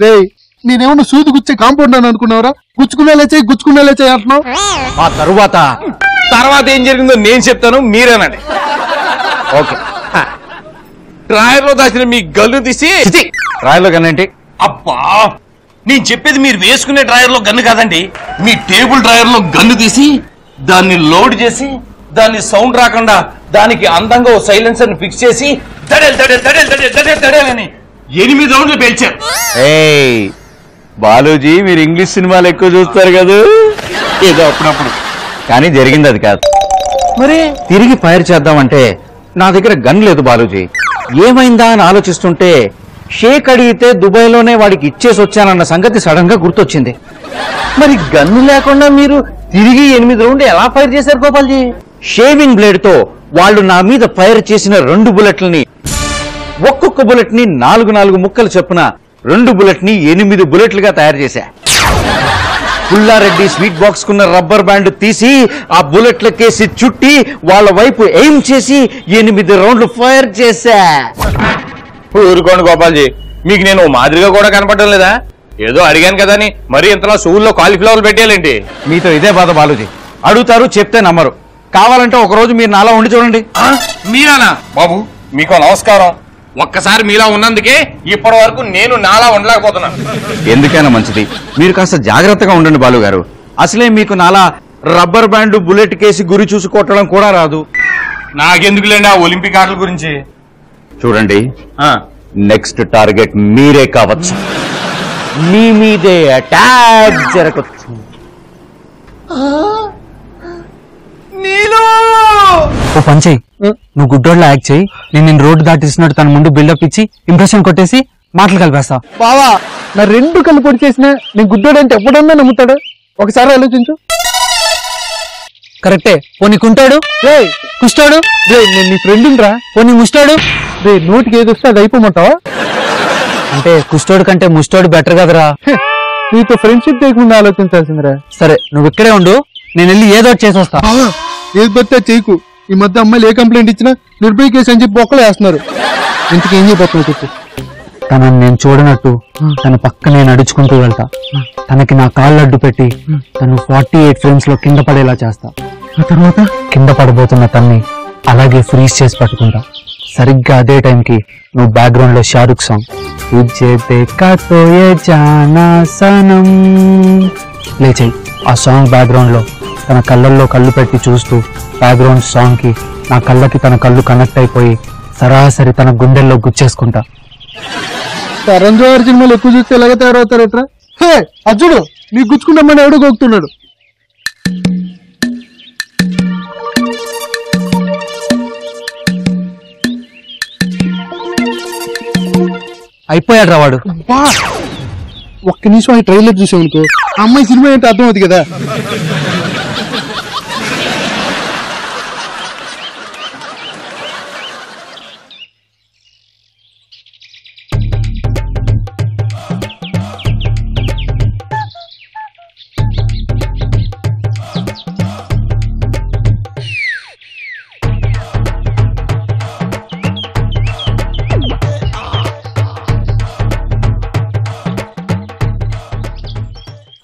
రే నేనేమన్నా సూది గుచ్చే కాంపౌండ్ అని అనుకున్నావురా? గుచ్చుకునేలా చేయి అంటున్నావు. ఆ తర్వాత ఏం జరిగిందో నేను చెప్తాను, మీరేనండి. ఓకే. డ్రాయర్లో దాచిన మీ గన్ను తీసి. డ్రాయర్లో గన్ను ఏంటి? అబ్బా, నేను చెప్పేది మీరు వేసుకునే డ్రాయర్లో గన్ను కాదండి, మీ టేబుల్ డ్రాయర్లో గన్ను తీసి దాన్ని లోడ్ చేసి దాన్ని సౌండ్ రాకుండా దానికి అందంగా ఓ సైలెన్సర్ ఫిక్స్ చేసి దడేలని 8 రౌండ్లు పేల్చారు. బాలూజీ, మీరు ఇంగ్లీష్ సినిమాలు ఎక్కువ చూస్తారు కదా, ఏదో అప్పుడప్పుడు. కానీ జరిగింది అది కాదు. మరి తిరిగి ఫైర్ చేద్దామంటే నా దగ్గర గన్ లేదు బాలూజీ. ఏమైందా అని ఆలోచిస్తుంటే షేక్ అడిగితే దుబాయ్లోనే వాడికి ఇచ్చేసి వచ్చానన్న సంగతి సడన్ గా గుర్తొచ్చింది. మరి గన్ను లేకుండా మీరు తిరిగి 8 రౌండ్లు ఎలా ఫైర్ చేశారు గోపాల్జీ? షేవింగ్ బ్లేడ్ తో వాళ్ళు నా మీద ఫైర్ చేసిన 2 బుల్లెట్లని, ఒక్కొక్క బుల్లెట్ ని 4 ముక్కలు చొప్పున 2 బుల్లెట్ ని 8 బుల్లెట్లుగా తయారు చేశా. పుల్లారెడ్డి స్వీట్ బాక్స్ కున్న రబ్బర్ బ్యాండ్ తీసి ఆ బుల్లెట్లకేసి చుట్టి వాళ్ళ వైపు ఎయిమ్ చేసి 8 రౌండ్లు ఫైర్ చేశా. ఊరుకోండి గోపాల్జీ, మీకు నేను మాదిరిగా కూడా కనపడడం లేదా? ఏదో అడిగాను కదా అని మరీ ఇంతలా సూల్లో కాలీఫ్లవర్లు పెట్టేయాలేంటి? మీతో ఇదే బాధ బాలూజీ. అడుగుతారు, చెప్తే నమ్మరు. కావాలంటే ఒకరోజు మీరు నాలా ఉండి చూడండి. మీరానా? బాబు మీకు నమస్కారం. ఒక్కసారి మీలా ఉన్నందుకే ఇప్పటి వరకు నేను నాలా ఉండలేకపోతున్నాను. ఎందుకైనా మంచిది మీరు కాస్త జాగ్రత్తగా ఉండండి బాలు గారు. అసలే మీకు నాలా రబ్బర్ బ్యాండ్ బుల్లెట్ కేసి గురి చూసి కొట్టడం కూడా రాదు. నాకెందుకులేండి ఆ ఒలింపిక్ ఆటల గురించి. చూడండి, నెక్స్ట్ టార్గెట్ మీరే కావచ్చు. మీ మీదే అటాక్ జరగచ్చు. ఓ పని చెయ్యి, నువ్వు గుడ్డోడ్లో యాక్ట్ చేయి. నేను రోడ్డు దాటిస్తున్నట్టు తన ముందు బిల్డప్ ఇచ్చి ఇంప్రెషన్ కొట్టేసి మాటలు కలిపేస్తా. బావా, నా 2 కళ్ళు పొడి చేసినా నేను గుడ్డోడంటే ఎప్పుడన్నా నమ్ముతాడు? ఒకసారి ఆలోచించు. కరెక్టే. పోనీ కుంటాడు, రే కుష్టాడు, రే నేను నీ ఫ్రెండ్ రా. పోనీ ముష్టాడు. రే నోటికి ఏది వస్తే అది అయిపోమంటావా? అంటే కుష్టాడు కంటే ముష్టాడు బెటర్ కదరా. నీతో ఫ్రెండ్షిప్ చేయకుండా ఆలోచించాల్సిందిరా. సరే నువ్వు ఇక్కడే ఉండు, నేను వెళ్ళి ఏదో చేసి వస్తా. ఏది పడితే చేయకు. ఈ మధ్య అమ్మాయిలు ఏ కంప్లైంట్ ఇచ్చినా నిర్భయ కేసు అని చెప్పి బొక్కలు వేస్తున్నారు. ఇంతకు ఏం చెప్పబోతున్నావు చెప్పు. తనని నేను చూడనట్టు తన పక్క నేను నడుచుకుంటూ వెళ్తా. తనకి నా కాళ్ళు అడ్డు పెట్టి తను 48 ఫ్రేమ్స్ లో కింద పడేలా చేస్తా. ఆ తర్వాత కింద పడబోతున్న తన్ని అలాగే ఫ్రీజ్ చేసి పట్టుకుంటా. సరిగ్గా అదే టైంకి నువ్వు బ్యాక్గ్రౌండ్ లో షారుఖ్ సాంగ్ సనం లేచాయి. ఆ సాంగ్ బ్యాక్గ్రౌండ్ లో తన కళ్ళల్లో కళ్ళు పెట్టి చూస్తూ బ్యాక్గ్రౌండ్ సాంగ్ కి నా కళ్ళకి తన కళ్ళు కనెక్ట్ అయిపోయి సరాసరి తన గుండెల్లో గుచ్చేసుకుంటా. కరణ్ జోహర్ సినిమాలు ఎక్కువ చూస్తే ఎలాగ తయారవుతారట్రా? హే అర్జుడు, నీకు గుచ్చుకుంటామని ఎవడు గోగుతున్నాడు? అయిపోయాడు రా వాడు. ఒక్క నిమిషం ఆ ట్రైలర్ చూసామనుకో ఆ అమ్మాయి సినిమా ఏంటో అర్థం అవుతుంది కదా.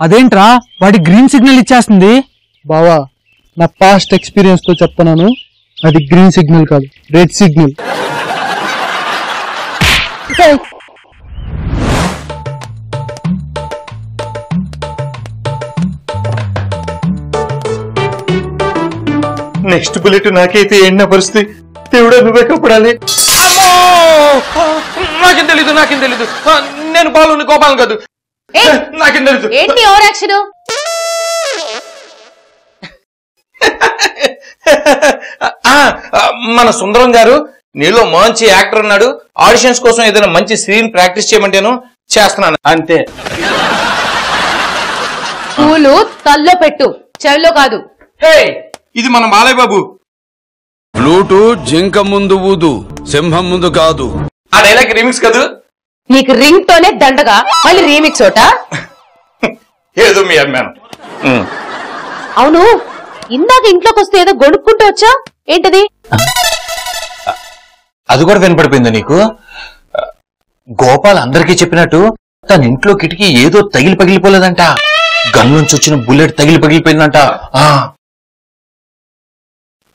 అదేంట్రా వాడి గ్రీన్ సిగ్నల్ ఇచ్చేస్తుంది? బావా, నా పాస్ట్ ఎక్స్పీరియన్స్ తో చెప్తున్నాను, అది గ్రీన్ సిగ్నల్ కాదు, రెడ్ సిగ్నల్. నెక్స్ట్ బుల్లెట్ నాకైతే ఏంటి పరిస్థితి? దేవుడా నువ్వే కప్పడాలి. నాకేం తెలీదు, నేను బాలు గోపాలం కాదు. నాకేం తెలీదు. ఏంటి ఓవర్ యాక్షన్? మన సుందరం గారు నీలో మంచి యాక్టర్ ఉన్నాడు, ఆడిషన్స్ కోసం ఏదైనా మంచి సీన్ ప్రాక్టీస్ చేయమంటేను చేస్తున్నాను అంతే. పూలు తల్లో పెట్టు, చెవిలో కాదు. ఇది మన బాలయ్య బాబు. ఫ్లూటు జింక ముందు ఊదు, సింహం ముందు కాదు. ఆ డైలాగ్ రీమిక్స్ కాదు. నీకు రింగ్ తోనే దండగా మళ్ళీ రీమిక్స్ ఓట. ఏదో మీ అభిమానం. అవును, ఇందాక ఇంట్లోకి వస్తే ఏదో గొడుక్కుంటూ వచ్చా, ఏంటది? అది కూడా వినపడిపోయిందా నీకు? గోపాల్ అందరికీ చెప్పినట్టు తన ఇంట్లో కిటికీ ఏదో పగిలిపోలేదంట. గన్ నుంచి వచ్చిన బుల్లెట్ పగిలిపోయిందంట.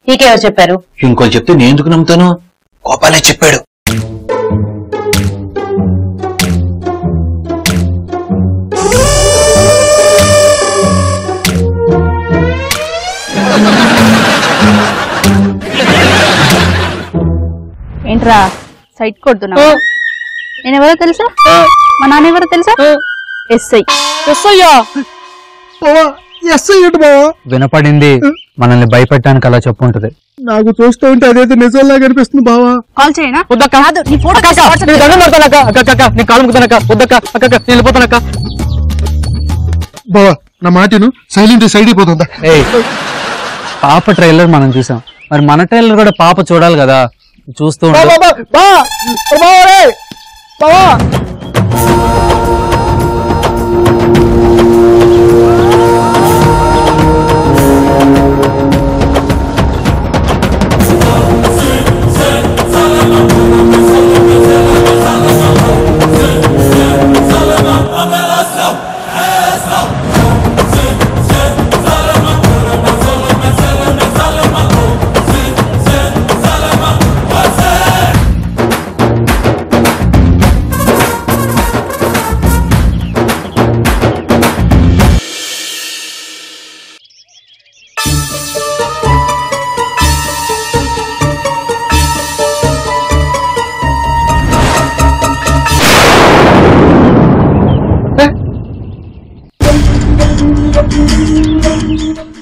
నీకెవరు చెప్పారు? ఇంకోళ్ళు చెప్తే నేను ఎందుకు నమ్ముతాను? గోపాలే చెప్పాడు. ఏంట్రా సైట్ కొడుతున్నావు? నేనెవరో తెలుసా? మా నాన్న ఎవరో తెలుసా? ఎస్ఐ. ఎస్ఐయా? ఎస్ఐ ఏంటి బావా? వినపడింది, మనల్ని భయపెట్టడానికి అలా చెప్పుంటది. నాకు చూస్తూ ఉంటే అదైతే నిజంలా కనిపిస్తుంది బావా. కాల్ చేయనా? కాదు, నీ ఫోటో బావా నా మాటను సైలెంట్ సైడ్ అయిపోతుందా? పాప ట్రైలర్ మనం చూసాం, మరి మన ట్రైలర్ కూడా పాప చూడాలి కదా. చూస్తూ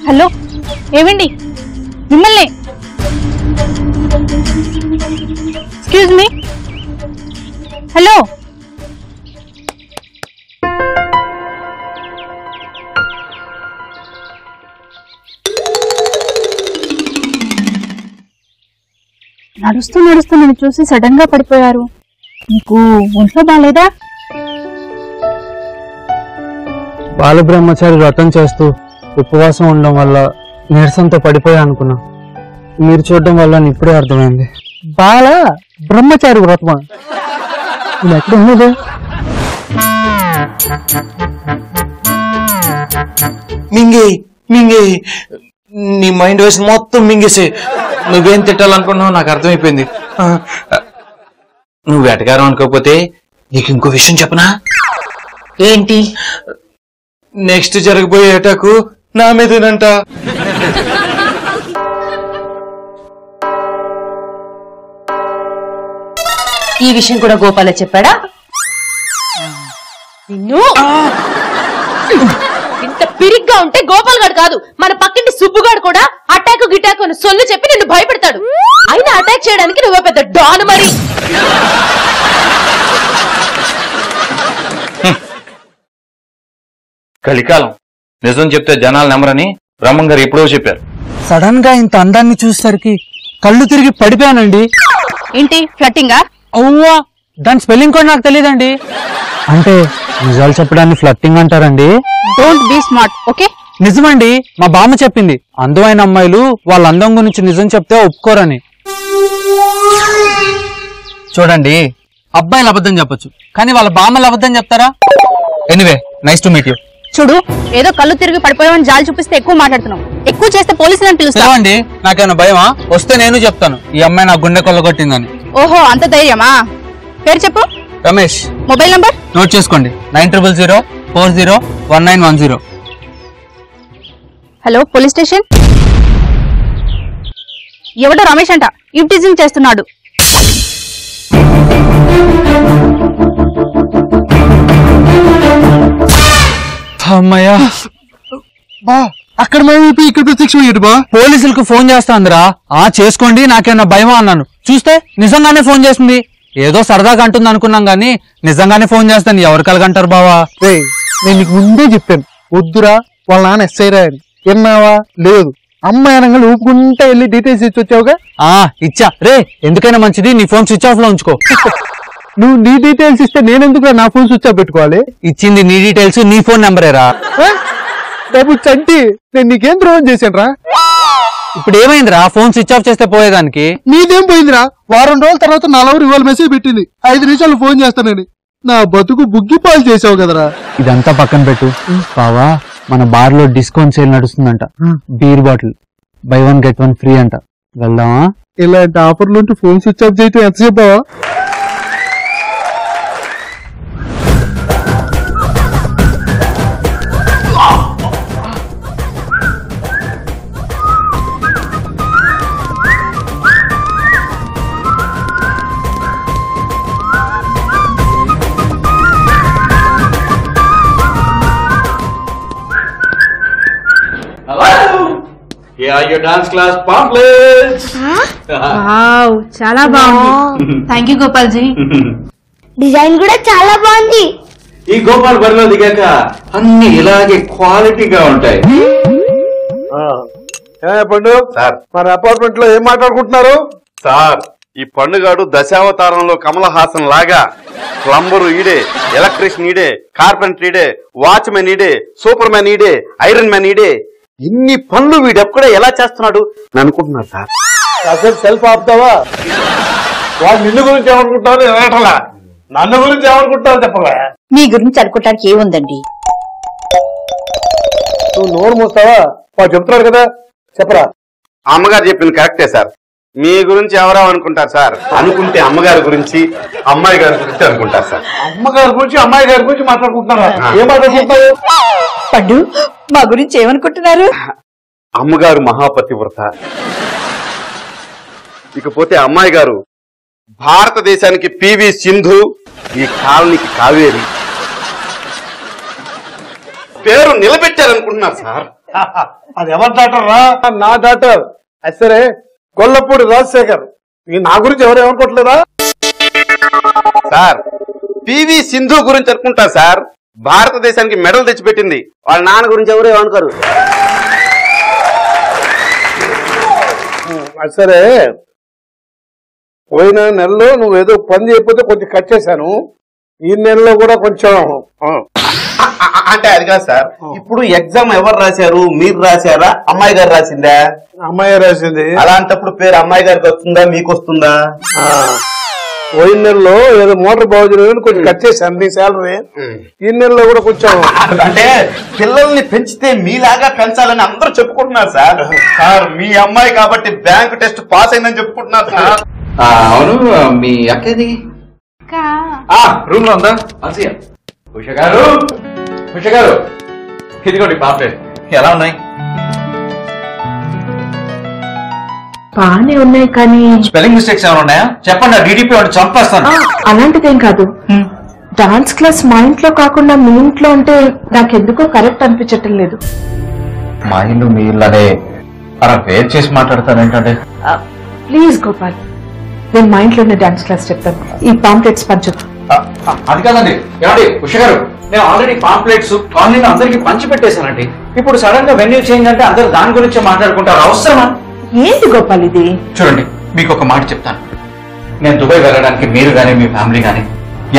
హలో, ఏమండి మిమ్మల్ని? Excuse me. హలో, నడుస్తూ నన్ను చూసి సడన్ గా పడిపోయారు. మీకు ఒంట్లో బాలేదా? బాలబ్రహ్మచారి వ్రతం చేస్తూ ఉపవాసం ఉండడం వల్ల నీరసంతో పడిపోయా అనుకున్నా. మీరు చూడడం వల్ల ఇప్పుడే అర్థమైంది. బాల బ్రహ్మచారి వ్రతమా? నేను ఎక్కడ ఉన్నది? మింగే నీ మైండ్ వేసి మొత్తం మింగేసే. నువ్వేం తిట్టాలనుకున్నావు నాకు అర్థమైపోయింది. నువ్వు వేటగారం అనుకోకపోతే నీకు ఇంకో విషయం చెప్పనా? ఏంటి? నెక్స్ట్ జరగబోయే అటాకు నా మీదేనంట. ఈ విషయం కూడా గోపాల చెప్పాడా? నిన్ను ఇంత పిరిగ్గా ఉంటే గోపాల్ గారు కాదు, మన పక్కింటి సుబ్బుగాడు కూడా అటాక్ గిటాక్ అని సొల్లు చెప్పి నిన్ను భయపెడతాడు. అయినా అటాక్ చేయడానికి నువ్వు పెద్ద డాన్ మరి. కలికాలం నిజం చెప్తే జనాలు నమ్మరని బ్రహ్మం గారు ఎప్పుడో చెప్పారు. సడన్ గా ఇంత అందాన్ని చూసేసరికి కళ్ళు తిరిగి పడిపోయానండి. ఏంటి ఫ్లట్టింగా? అవ్వా, దాని స్పెల్లింగ్ కూడా నాకు తెలియదండి. అంటే నిజాలు చెప్పడాన్ని ఫ్లట్టింగ్ అంటారండి? Don't be smart, okay? నిజమండి, మా బామ్మ చెప్పింది, అందమైన అమ్మాయిలు వాళ్ళ అందం గురించి నిజం చెప్తే ఒప్పుకోరని. చూడండి, అబ్బాయిలు అబద్ధం చెప్పొచ్చు, కానీ వాళ్ళ బామ్మలు అబద్ధం చెప్తారా? Anyway, nice to meet you. చూడు, ఏదో కళ్ళు తిరిగి పడిపోయామని జాలి చూపిస్తే ఎక్కువ మాట్లాడుతున్నావు. ఎక్కువ చేస్తే పోలీసులను పిలుస్తావండి. నాకేమైనా భయమా? వస్తే నేను చెప్తాను ఈ అమ్మాయి నా గుండె కొల్లగొట్టిందని. ఓహో, అంత ధైర్యమా? పేరు చెప్పు. రమేష్. మొబైల్ నంబర్ నోట్ చేసుకోండి, 9000401910. Hello, police station. ఎవడో రమేష్ అంట ఈవ్టీజింగ్ చేస్తున్నాడు. అమ్మయ్యా, బా అక్కడ మేము ఇక్కడ ప్రత్యక్షం అయ్యాడు బా. పోలీసులకు ఫోన్ చేస్తా అందరా. చేసుకోండి, నాకేమన్నా భయమా అన్నాను. చూస్తే నిజంగానే ఫోన్ చేస్తుంది. ఏదో సరదాగా అంటుంది అనుకున్నాం గానీ నిజంగానే ఫోన్ చేస్తాను. ఎవరు కలగంటారు బావా? నేను నీకు ముందే చెప్పాను, వద్దురా వాళ్ళ నాన్న ఎస్ఐరా అని. విన్నావా? లేదు. అమ్మాయి అనగా ఊపుకుంటా వెళ్ళి డీటెయిల్స్ ఇచ్చి వచ్చావుగా. ఇచ్చా రే. ఎందుకైనా మంచిది నీ ఫోన్ స్విచ్ ఆఫ్ లో ఉంచుకో. నువ్వు నీ డీటెయిల్స్ ఇస్తే నేనెందుకు నా ఫోన్ స్విచ్ ఆఫ్ పెట్టుకోవాలి? ఇచ్చింది నీ డీటెయిల్స్, నీ ఫోన్ నెంబరేరా. బాబు చంటి, నేను నీకేం ద్రోహం చేశాను రా? ఇప్పుడు ఏమైందిరా? ఫోన్ స్విచ్ ఆఫ్ చేస్తే పోయేదానికి. నీదేం పోయిందిరా? వారం రోజుల తర్వాత నా లవర్ ఇవాళ మెసేజ్ పెట్టింది, 5 నిమిషాలు ఫోన్ చేస్తానని. నా బతుకు బుగ్గిపాలు చేసావు కదరా. ఇదంతా పక్కన పెట్టు బావా. మన బార్ లో డిస్కౌంట్ సేల్ నడుస్తుందంట. Beer bottle buy 1 get 1 free అంట. వెళ్దామా? ఇలాంటి ఆఫర్లు ఉంటే ఫోన్ స్విచ్ ఆఫ్ చేయటం ఎంత చెప్పావా? Your dance class pamphlets. Wow, చాలా బాగుంది. Thank you Gopal ji. Design కూడా చాలా బాగుంది. ఈ గోపాల్ బరిలో దిగాక అన్ని ఇలాగే క్వాలిటీగా ఉంటాయి. పండు సార్ మన అపార్ట్మెంట్ లో ఏం మాట్లాడుకుంటున్నారు? సార్ ఈ పండుగాడు దశావతారంలో కమల్ హాసన్ లాగా ప్లంబరు ఈడే, ఎలక్ట్రీషియన్ ఈడే, కార్పెంటర్ ఈడే, వాచ్మెన్ ఈడే, సూపర్ మ్యాన్ ఈడే, ఐరన్ మ్యాన్ ఈడే, ఇన్ని పనులు వీడెప్పుడే ఎలా చేస్తున్నాడు అని అనుకుంటున్నారు సార్. అసలు సెల్ఫ్ ఆపుతావా? వాళ్ళు నిన్ను గురించి ఏమనుకుంటారు ఎలాటలా, నన్ను గురించి ఏమనుకుంటారు చెప్పగా. మీ గురించి అనుకోవటానికి ఏముందండి? నువ్వు నోరు మూస్తావా? వాడు చెప్తున్నాడు కదా, చెప్పరా. అమ్మగారు చెప్పింది కరెక్టే సార్. మీ గురించి ఎవరో అనుకుంటారు సార్. అనుకుంటే అమ్మగారి గురించి, అమ్మాయి గారి గురించి అనుకుంటారు సార్. అమ్మగారి గురించి అమ్మాయి గారి గురించి మాట్లాడుకుంటున్నారా? ఏం మాట్లాడుకుంటారు? పండు మా గురించి ఏమనుకుంటున్నారు? అమ్మగారు మహాపతివ్రత, ఇకపోతే అమ్మాయి గారు భారతదేశానికి పివి సింధు, ఈ కాలనీకి కావేరి పేరు నిలబెట్టారనుకుంటున్నారు సార్. అది ఎవరి డాక్టర్ రా? నా డాక్టర్. అది సరే, గొల్లపూడి రాజశేఖర్ నా గురించి ఎవరు ఏమనుకోవట్లేదా? సార్ పివి సింధు గురించి అనుకుంటారు సార్. భారతదేశానికి మెడల్ తెచ్చిపెట్టింది. వాళ్ళ నాన్న గురించి ఎవరు ఏమనుకోరు. అది సరే, పోయిన నెలలో నువ్వేదో పని చేయకపోతే కొంచెం కట్ చేశాను. ఈ నెలలో కూడా కొంచెం అంటే అది కాదు సార్. ఇప్పుడు ఎగ్జామ్ ఎవరు రాశారు? మీరు రాశారా, అమ్మాయి గారు రాసిందా? అమ్మాయి రాసింది. అలాంటప్పుడు పేరు అమ్మాయి గారికి వస్తుందా, మీకు వస్తుందా? పోయిన నెలలో ఏదో మోటార్ బాగు చేయని కొంచెం కట్ చేశాను నీ శాలరీ. ఈ నెలలో కూడా కొంచెం అంటే పిల్లల్ని పెంచితే మీలాగా పెంచాలని అందరూ చెప్పుకుంటున్నారు సార్. సార్ మీ అమ్మాయి కాబట్టి బ్యాంక్ టెస్ట్ పాస్ అయిందని చెప్పుకుంటున్నారు సార్. అవును, మీ అక్కది రూమ్ లో ఉందా? ఉష గారు, ఉష గారు, ఇదిగోండి పాంప్లెట్. ఎలా ఉన్నాయి? బానే ఉన్నాయి కానీ స్పెల్లింగ్ మిస్టేక్స్ ఏమైనా ఉన్నాయా? చెప్పండి, డీడీపీ వాడు చంపేస్తాను. అలాంటిదేం కాదు. డాన్స్ క్లాస్ మా ఇంట్లో కాకుండా మీ ఇంట్లో అంటే నాకెందుకో కరెక్ట్ అనిపించటం లేదు. మా ఇల్లు మీ ఇల్లు అనే అలా వేరు చేసి మాట్లాడతారేంటంటే. ప్లీజ్ గోపాల్, నేను మా ఇంట్లోనే డాన్స్ క్లాస్ చెప్తాను. ఈ పాంప్లెట్స్ పంచదు. అది కాదండి. ఏమండి ఉష గారు, నేను ఆల్రెడీ పాంప్లెట్స్ కాలనీలో అందరికి పంచి పెట్టేశానండి. ఇప్పుడు సడన్ గా వెన్యూ చేంజ్ అంటే అందరు దాని గురించి మాట్లాడుకుంటారు. అవసరమా? ఏంటి గోపాల్ ఇది? చూడండి, మీకు ఒక మాట చెప్తాను. నేను దుబాయ్ వెళ్ళడానికి మీరు గానీ మీ ఫ్యామిలీ గానీ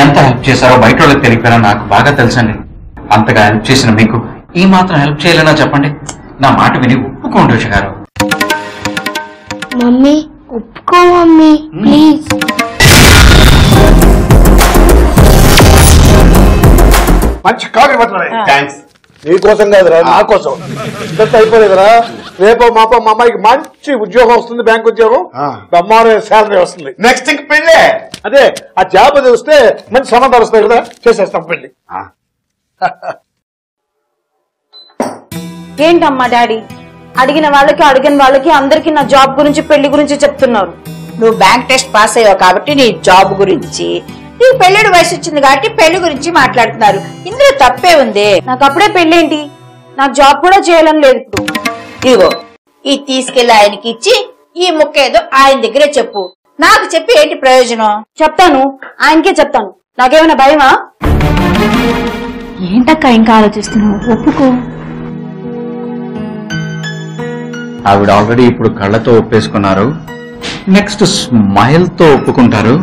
ఎంత హెల్ప్ చేశారో బయట వాళ్ళకి తెలియకపోయినా నాకు బాగా తెలుసండి. అంతగా హెల్ప్ చేసిన మీకు ఈ మాత్రం హెల్ప్ చేయలేనా చెప్పండి? నా మాట విని ఒప్పుకోండి ఉష గారు. మమ్మీ ఒప్పుకో మమ్మీ ప్లీజ్. మంచి కాఫీ పట్టణమే. థ్యాంక్స్. నీకోసం కాదురా, నా కోసం. ఇదంతా అయిపోలేదురా. రేపో మాపో మా అమ్మాయికి మంచి ఉద్యోగం వస్తుంది, బ్యాంక్ ఉద్యోగం, బ్రహ్మాండమైన శాలరీ వస్తుంది. నెక్స్ట్ ఇంక పెళ్ళే. అదే ఆ జాబ్ అది వస్తే మంచి సంబంధాలు వస్తాయి కదా, చేసేస్తాం పెళ్లి. ఏంటమ్మా డాడీ, అడిగిన వాళ్ళకి అడిగిన వాళ్ళకి అందరికి నా జాబ్ గురించి పెళ్లి గురించి చెప్తున్నారు. నువ్వు బ్యాంక్ టెస్ట్ పాస్ అయ్యావు కాబట్టి నీ జాబ్ గురించి, నీ పెళ్ళిడు వయసు వచ్చింది కాబట్టి పెళ్లి గురించి మాట్లాడుతున్నారు. ఇందులో తప్పే ఉంది. నాకు అప్పుడే పెళ్ళేంటి, నాకు జాబ్ కూడా చేయాలని లేదు. ఇప్పుడు ఇదిగో ఈ తీసుకెళ్లి ఆయనకి ఇచ్చి ఈ ముక్క ఏదో ఆయన దగ్గరే చెప్పు. నాకు చెప్పి ఏంటి ప్రయోజనం? చెప్తాను, ఆయనకే చెప్తాను. నాకేమైనా భయమా? ఏంటక్క ఇంకా ఆలోచిస్తున్నావు? ఒప్పుకో. ఆవిడ ఆల్రెడీ ఇప్పుడు కళ్ళతో ఒప్పేసుకున్నారు. నెక్స్ట్ స్మైల్ తో ఒప్పుకుంటారు.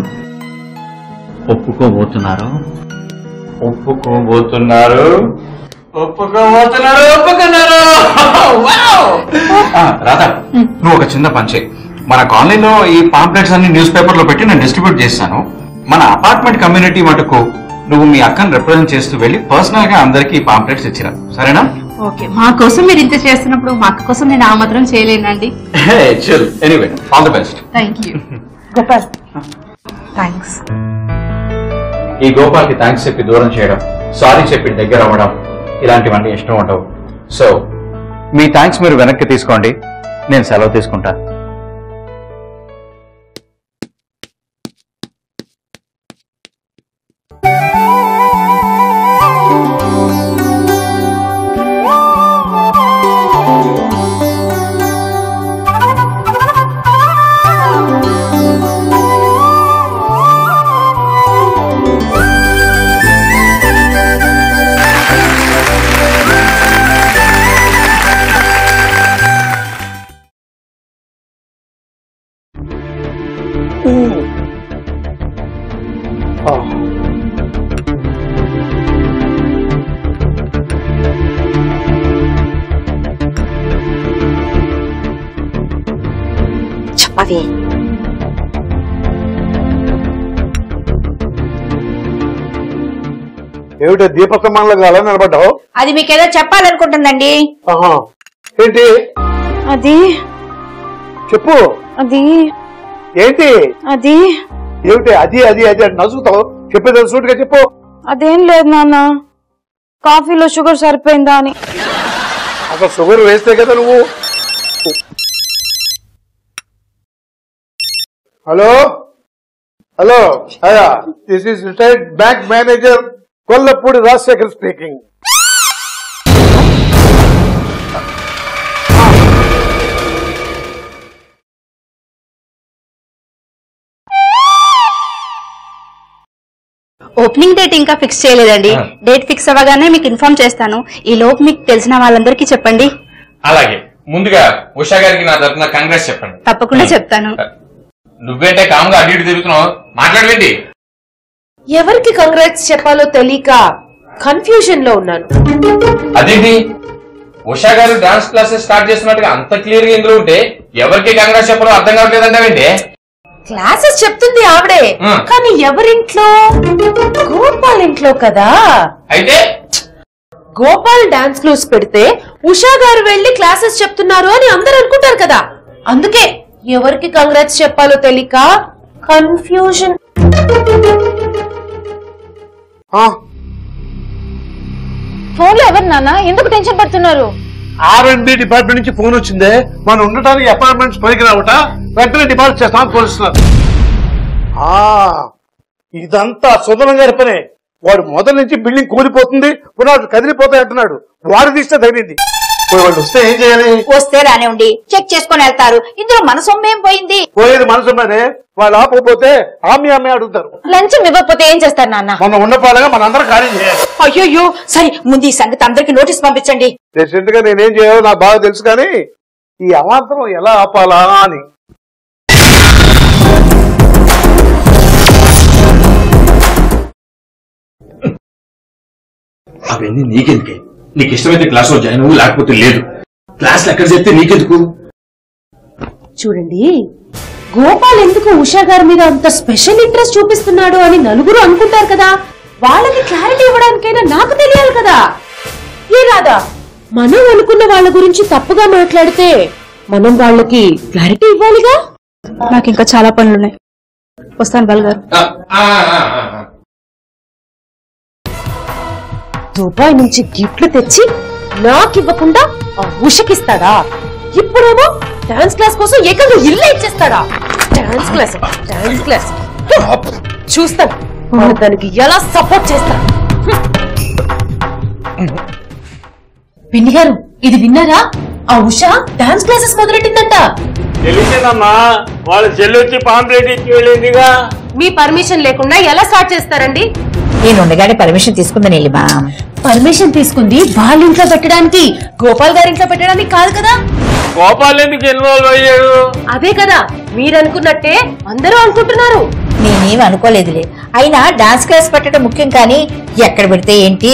ఒప్పుకోబోతున్నారు, ఒప్పుకోబోతున్నారు, ఒప్పుకోబోతున్నారు, ఒప్పుకున్నారు. రాధా, నువ్వు ఒక చిన్న పని చేయి. మన కాలనీలో ఈ పాంప్లెట్స్ అన్ని న్యూస్ పేపర్ లో పెట్టి నేను డిస్ట్రిబ్యూట్ చేస్తాను. మన అపార్ట్మెంట్ కమ్యూనిటీ మటుకు నువ్వు మీ అక్కను రిప్రజెంట్ చేస్తూ వెళ్ళి పర్సనల్ గా అందరికి పాంప్లెట్స్ ఇచ్చిరా, సరేనా? ఓకే, మా కోసం మీరు ఇంత చేస్తున్నప్పుడు మా అక్క కోసం నేను ఆ మాత్రం చేయలేనండి. Anyway, all the best. Thank you. Gopal thanks. ఈ గోపాల్కి థ్యాంక్స్ చెప్పి దూరం చేయడం, సారీ చెప్పి దగ్గర అవ్వడం, ఇలాంటివన్నీ ఇష్టం ఉండవు. సో మీ థ్యాంక్స్ మీరు వెనక్కి తీసుకోండి, నేను సెలవు తీసుకుంటా. చెప్పవే. ఏమిటో దీపస్తమానంలో అలా నిలబడ్డావు? అది మీకేదో చెప్పాలనుకుంటుందండి. ఏంటి అది చెప్పు. అది ఏంటి అది ఏమిటి అది అది అది అని నవ్వుతావు? చెప్పేది సూటిగా చెప్పు. అదేం లేదు నాన్న, కాఫీలో షుగర్ సరిపోయిందా అని. అసలు షుగర్ వేస్తే కదా నువ్వు. హలో హలో, అయ్యా, this is retired bank manager Kollapudi Rajasekhar speaking. Opening date ఇంకా ఫిక్స్ చేయలేదండి. డేట్ ఫిక్స్ అవ్వగానే మీకు ఇన్ఫార్మ్ చేస్తాను. ఈ లోపు మీకు తెలిసిన వాళ్ళందరికీ చెప్పండి. అలాగే, ముందుగా ఉషా గారికి నా తరఫున కంగ్రెస్ చెప్పండి. తప్పకుండా చెప్తాను. నువ్వేంటే కామ్గా అడ్డు ఇటు తిరుగుతున్నావు, మాట్లాడవేంటి? ఎవరికి కంగ్రాట్స్ చెప్పాలో తెలియక కన్ఫ్యూజన్ లో ఉన్నాను. అదేంటి, ఉషా గారు డాన్స్ క్లాసెస్ స్టార్ట్ చేస్తున్నట్టుగా అంత క్లియర్ గా ఇందులో ఉంటే ఎవరికి కంగ్రాట్స్ చెప్పాలో అర్థం కావట్లేదంటావేంటి? క్లాసెస్ చెప్తుంది ఆవిడే, కానీ ఎవరింట్లో? గోపాల్ ఇంట్లో కదా. అయితే గోపాల్ డాన్స్ క్లాస్ పెడితే ఉషా గారు వెళ్లి క్లాసెస్ చెప్తున్నారు అని అందరూ అనుకుంటారు కదా. అందుకే ఎవరికి కంగ్రాట్స్ చెప్పాలో తెలియక కన్ఫ్యూజన్. ఫోన్ లో ఎవరు నాన్న, ఎందుకు టెన్షన్ పడుతున్నారు? R&B డిపార్ట్మెంట్ నుంచి ఫోన్ వచ్చిందే, మనం ఉండటానికి అపార్ట్మెంట్స్ పనికి రావట, వెంటనే డిపాజిట్ చేస్తామని పోలుస్తున్నారు. ఇదంతా సుధనం గారి పనే. వాడు మొదటి నుంచి బిల్డింగ్ కూలిపోతుంది, పునాదులు కదిలిపోతాయి అంటున్నాడు. వాడు తీస్తే తగిలింది. వాళ్ళు వస్తే ఏం చేయాలి? వస్తే రానివ్వండి, చెక్ చేసుకుని వెళ్తారు. ఇందులో మన సొమ్మేం పోయింది? పోయేది మనసుమనే. వాళ్ళు ఆపకపోతే ఆమె అడుగుతారు. లంచం ఇవ్వకపోతే ఏం చేస్తారు నాన్న? మనం ఉన్నపాలుగా మనందరం కార్యం చేయాలి. అయ్యో, సరే ముందు ఈ సంగతి అందరికి నోటీస్ పంపించండి. రీసెంట్ గా నేనేం చేయాలో నాకు బాగా తెలుసు, కానీ ఈ అవాంతరం ఎలా ఆపాలా అని. అవన్నీ నీకెందుకే? నీకు ఇష్టమైతే క్లాస్ లో జాయిన్ అవ్వు, లేకపోతే లేదు. క్లాస్ ఎక్కడ చెప్తే నీకెందుకు? చూడండి, గోపాల్ ఎందుకు ఉషా గారి మీద అంత స్పెషల్ ఇంట్రెస్ట్ చూపిస్తున్నాడు అని నలుగురు అనుకుంటారు కదా. వాళ్ళకి క్లారిటీ ఇవ్వడానికైనా నాకు తెలియాలి కదా. ఏ రాదా, మనం అనుకున్న వాళ్ళ గురించి తప్పుగా మాట్లాడితే మనం వాళ్ళకి క్లారిటీ ఇవ్వాలిగా. నాకు ఇంకా చాలా పనులున్నాయి, వస్తాను బాల్ గారు. దుబాయ్ నుంచి గిఫ్ట్లు తెచ్చి నాకివ్వకుండా ఆ ఉషకిస్తాడా? ఇప్పుడేమో డాన్స్ క్లాస్ కోసం ఏకంగా ఇల్లే ఇచ్చేస్తాడా? డాన్స్ క్లాస్ డాన్స్ క్లాస్ చూస్తాను దానికి ఎలా సపోర్ట్ చేస్తాను. పిన్ని గారు, ఇది విన్నారా? ఆ ఉష డాన్స్ క్లాసెస్ మొదలెట్టిందంట. తెలిసిందమ్మా, వాళ్ళ చెల్లి వచ్చి పాంప్లెట్ ఇచ్చి వెళ్ళిందిగా. మీ పర్మిషన్ లేకుండా ఎలా స్టార్ట్ చేస్తారండి? నేను ఉండగానే పర్మిషన్ తీసుకుందని వెళ్ళి పర్మిషన్ తీసుకుంది వాళ్ళ ఇంట్లో పెట్టడానికి, గోపాల్ గారి ఇంట్లో పెట్టడానికి కాదు కదా. గోపాల్ ఎందుకు ఇన్వాల్వ్ అయ్యాడు? అదే కదా మీరనుకున్నట్టే అందరూ అనుకుంటున్నారు. నేనేమి అనుకోలేదులే. అయినా డాన్స్ క్లాస్ పెట్టడం ముఖ్యం, కానీ ఎక్కడ పెడితే ఏంటి?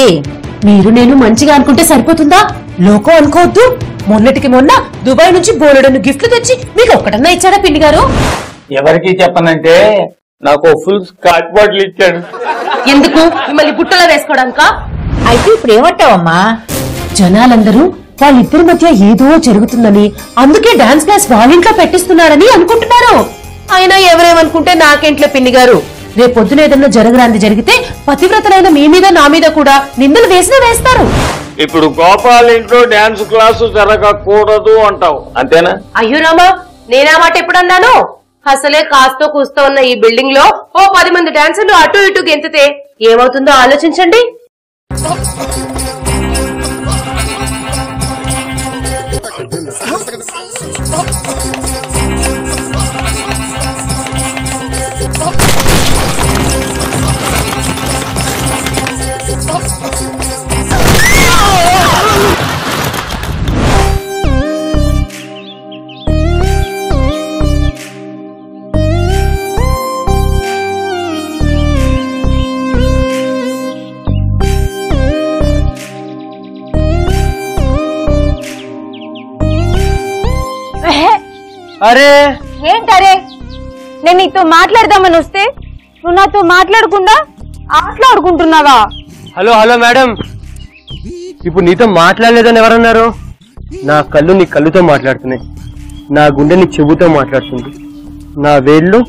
మీరు నేను మంచిగా అనుకుంటే సరిపోతుందా? లోకం అనుకోవద్దు. మొన్నటికి మొన్న దుబాయ్ నుంచి బోలెడన్ని గిఫ్ట్లు తెచ్చి మీకు ఒక్కడన్నా ఇచ్చాడా పిన్ని గారు? ఎవరికి చెప్పనంటే నాకు ఫుల్ స్కాచ్ బాటిల్ ఇచ్చాడు. ఎందుకు మిమ్మల్ని బుట్టలో వేసుకోవడానికా? అయితే ఇప్పుడు ఏమంటావమ్మా? జనాలందరూ వాళ్ళిద్దరి మధ్య ఏదో జరుగుతుందని అందుకే డాన్స్ క్లాస్ వాళ్ళింట్లో పెట్టిస్తున్నారని అనుకుంటున్నారు. అయినా ఎవరేమనుకుంటే నాకేంట్లే పిన్ని గారు. రేపొద్దున ఏదన్నా జరగరాంది జరిగితే పతివ్రతలైన మీ మీద నా మీద కూడా నిందలు వేసినా వేస్తారు. ఇప్పుడు గోపాల్ ఇంట్లో డాన్స్ క్లాసు జరగకూడదు అంటావు అంతేనా? అయ్యో రామా, నేనా మాట ఎప్పుడన్నాను? అసలే కాస్తో కూస్తో ఉన్న ఈ బిల్డింగ్ లో ఓ 10 మంది డాన్సర్లు అటు ఇటు గెంతితే ఏమవుతుందో ఆలోచించండి. అరే ఏంటరే, నేను నీతో మాట్లాడదామని వస్తే నువ్వు నాతో మాట్లాడకుండా ఆటలాడుకుంటున్నావా? హలో హలో మేడం, ఇప్పుడు నీతో మాట్లాడలేదని ఎవరన్నారు? నా కళ్ళు నీ కళ్ళుతో మాట్లాడుతున్నాయి, నా గుండె నీ చెవుతో మాట్లాడుతుంది, నా వేళ్ళు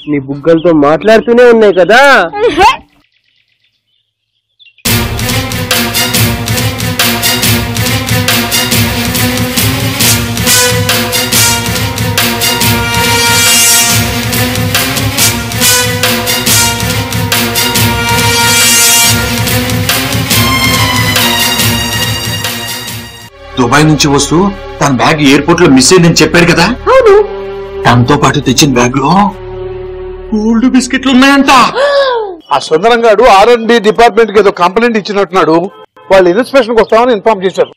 నీ బుగ్గలతో మాట్లాడుతూనే ఉన్నాయి కదా. దుబాయ్ నుంచి వస్తూ తన బ్యాగ్ ఎయిర్పోర్ట్ లో మిస్ అయిందని చెప్పాడు కదా. అవును, తనతో పాటు తెచ్చిన బ్యాగ్ లో గోల్డ్ బిస్కెట్లు ఉన్నాయంట. ఆ సుందరం గారు R&D డిపార్ట్మెంట్ కి ఏదో కంప్లైంట్ ఇచ్చినట్టున్నాడు. వాళ్ళు ఇన్స్పెక్షన్ కి వస్తామని ఇన్ఫార్మ్ చేశారు.